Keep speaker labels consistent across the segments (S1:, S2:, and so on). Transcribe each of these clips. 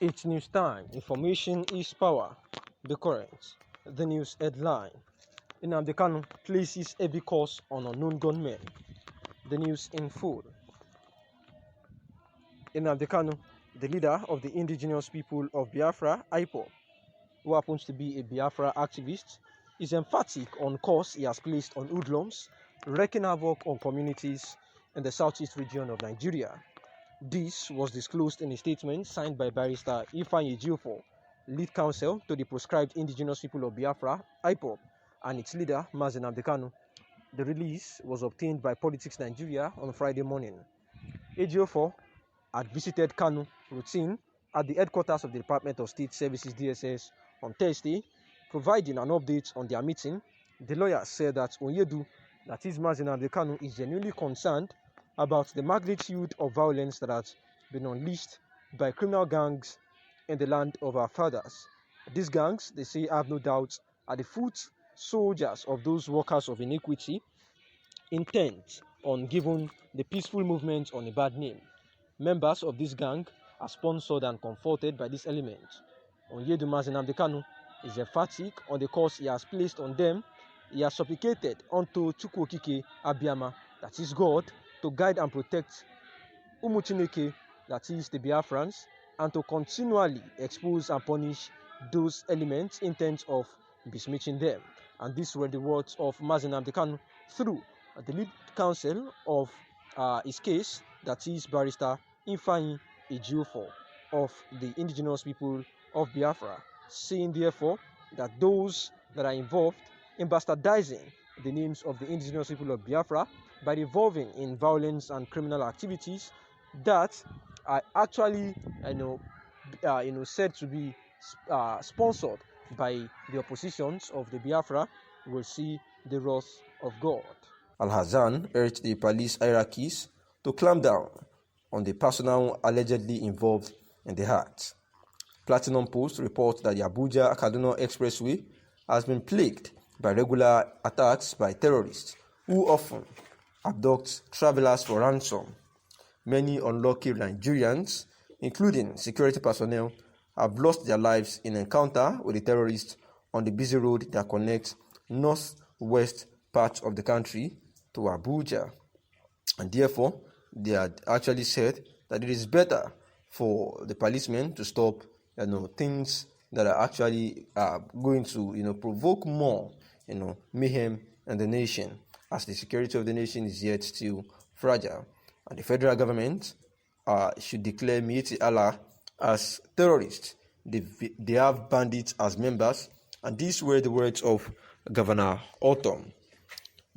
S1: It's news time. Information is power. The current. The news headline. Nnamdi Kanu places heavy cost on unknown gunmen. The news in full. Nnamdi Kanu, the leader of the indigenous people of Biafra, IPOB, who happens to be a Biafra activist, is emphatic on costs he has placed on hoodlums, wreaking havoc on communities in the southeast region of Nigeria. This was disclosed in a statement signed by Barrister Ifeanyi Ejiofor, lead counsel to the proscribed indigenous people of Biafra, IPOB, and its leader, Nnamdi Kanu. The release was obtained by Politics Nigeria on Friday morning. Ejiofor had visited Kanu routine at the headquarters of the Department of State Services DSS on Thursday, providing an update on their meeting. The lawyer said that Onyedu, that is Nnamdi Kanu, is genuinely concerned about the magnitude of violence that has been unleashed by criminal gangs in the land of our fathers. These gangs, they say, have no doubt, are the foot soldiers of those workers of iniquity, intent on giving the peaceful movement on a bad name. Members of this gang are sponsored and comforted by this element. Onyedu Nnamdi Kanu is emphatic on the cost he has placed on them. He has supplicated unto Chukwokike Abiyama, that is God, to guide and protect Umuchineke, that is the Biafrans, and to continually expose and punish those elements intent of besmirching them. And these were the words of Nnamdi Kanu through the lead counsel of his case, that is Barrister Ifeanyi Ejiofor of the indigenous people of Biafra, saying therefore that those that are involved in bastardizing the names of the indigenous people of Biafra by involving in violence and criminal activities that are actually said to be sponsored by the oppositions of the Biafra will see the wrath of God. Al-Hassan urged the police hierarchies to clamp down on the personnel allegedly involved in the act. Platinum Post reports that the Abuja-Kaduna Expressway has been plagued by regular attacks by terrorists who often abduct travelers for ransom. Many unlucky Nigerians, including security personnel, have lost their lives in encounter with the terrorists on the busy road that connects northwest part of the country to Abuja. And therefore, they had actually said that it is better for the policemen to stop things that are actually going to provoke more mayhem in the nation, as the security of the nation is yet still fragile. And the federal government should declare Miyetti Allah as terrorists. They have bandits as members, and these were the words of Governor Otom.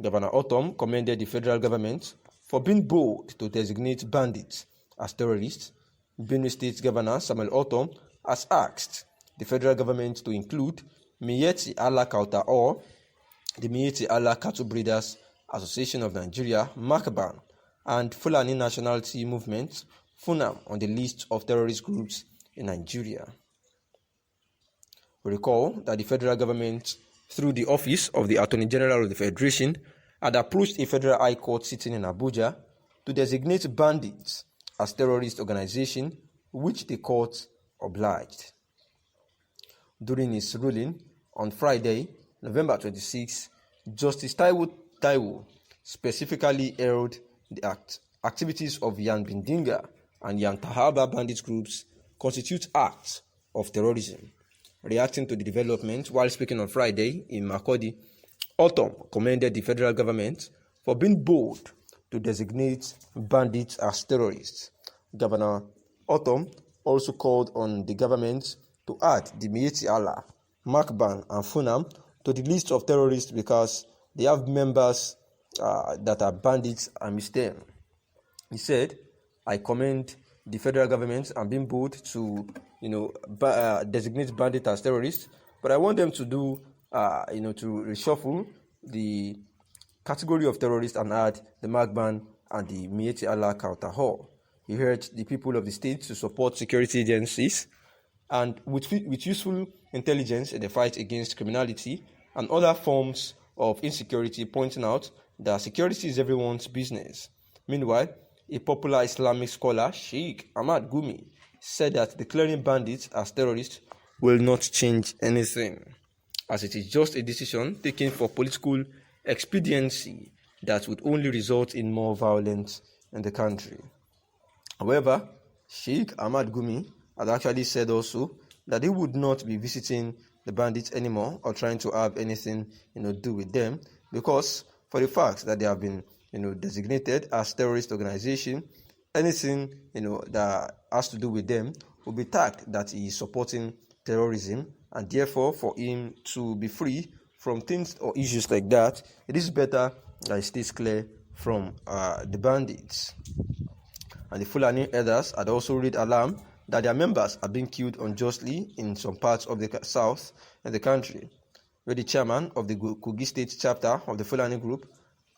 S1: Governor Otom commended the federal government for being bold to designate bandits as terrorists. Benue State Governor Samuel Otom has asked the federal government to include Miyetti Allah Kauta, or the Miyetti Allah Cattle Breeders Association of Nigeria, MACBAN, and Fulani Nationality Movement, FUNAM, on the list of terrorist groups in Nigeria. We recall that the federal government, through the office of the Attorney General of the Federation, had approached a federal high court sitting in Abuja to designate bandits as terrorist organization, which the court obliged. During his ruling on Friday, November 26, Justice Taiwo specifically held the activities of Yan Bindinga and Yan Tahaba bandit groups constitute acts of terrorism. Reacting to the development while speaking on Friday in Makurdi, Otom commended the federal government for being bold to designate bandits as terrorists. Governor Otom also called on the government to add the Miyetti Allah, MACBAN, and FUNAM to the list of terrorists because they have members that are bandits amidst them. He said, I commend the federal government and being bold to designate bandits as terrorists, but I want them to do to reshuffle the category of terrorists and add the MACBAN and the Miyetti Allah Kauta. He urged the people of the state to support security agencies and with useful intelligence in the fight against criminality and other forms of insecurity, pointing out that security is everyone's business. Meanwhile, a popular Islamic scholar, Sheikh Ahmad Gumi, said that declaring bandits as terrorists will not change anything, as it is just a decision taken for political expediency that would only result in more violence in the country. However, Sheikh Ahmad Gumi had actually said also that he would not be visiting the bandits anymore or trying to have anything do with them, because for the fact that they have been designated as terrorist organization, anything that has to do with them will be tagged that he is supporting terrorism, and therefore for him to be free from things or issues like that, it is better that he stays clear from the bandits. And the Fulani elders had also raised alarm that their members are being killed unjustly in some parts of the south in the country, where the chairman of the Kogi State chapter of the Fulani group,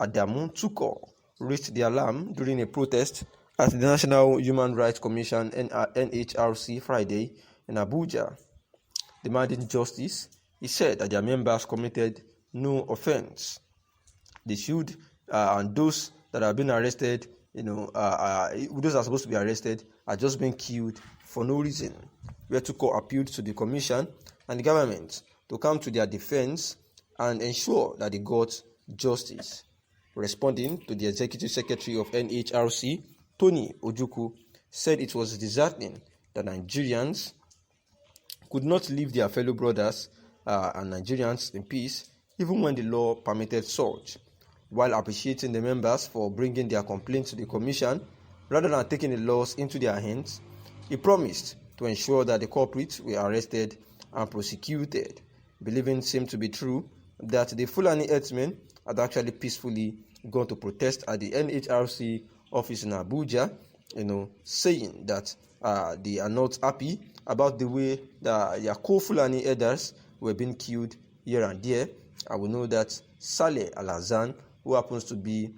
S1: Adamu Tuko, raised the alarm during a protest at the National Human Rights Commission NHRC Friday in Abuja. Demanding justice, he said that their members committed no offense. They should, and those that have been arrested, those are supposed to be arrested, are just being killed for no reason. Where Tuko appealed to the commission and the government to come to their defense and ensure that they got justice. Responding to the executive secretary of NHRC, Tony Ojuku, said it was disheartening that Nigerians could not leave their fellow brothers and Nigerians in peace, even when the law permitted such. While appreciating the members for bringing their complaints to the commission rather than taking the laws into their hands, he promised to ensure that the culprits were arrested and prosecuted. Believing seemed to be true that the Fulani herdsmen had actually peacefully gone to protest at the NHRC office in Abuja, saying that they are not happy about the way that their co-Fulani elders were being killed here and there. I will know that Saleh Al-Hazan, who happens to be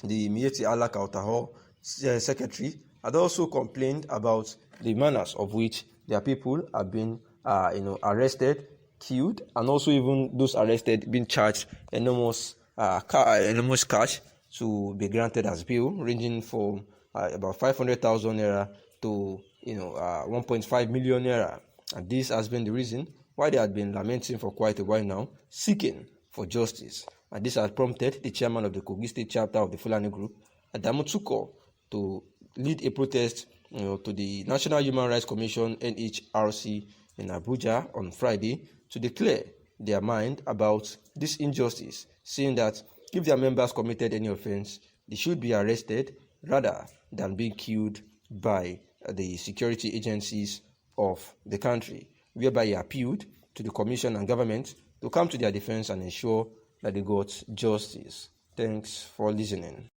S1: the Mieti Allah Kautaho secretary, had also complained about the manners of which their people have been arrested, killed, and also even those arrested being charged enormous cash to be granted as bail, ranging from about 500,000 naira to 1.5 million naira. And this has been the reason why they had been lamenting for quite a while now, seeking for justice. And this has prompted the chairman of the Kogi State chapter of the Fulani group, Adamu Tuko, to lead a protest to the National Human Rights Commission NHRC in Abuja on Friday to declare their mind about this injustice, saying that if their members committed any offense, they should be arrested rather than being killed by the security agencies of the country, whereby he appealed to the commission and government to come to their defense and ensure that they got justice. Thanks for listening.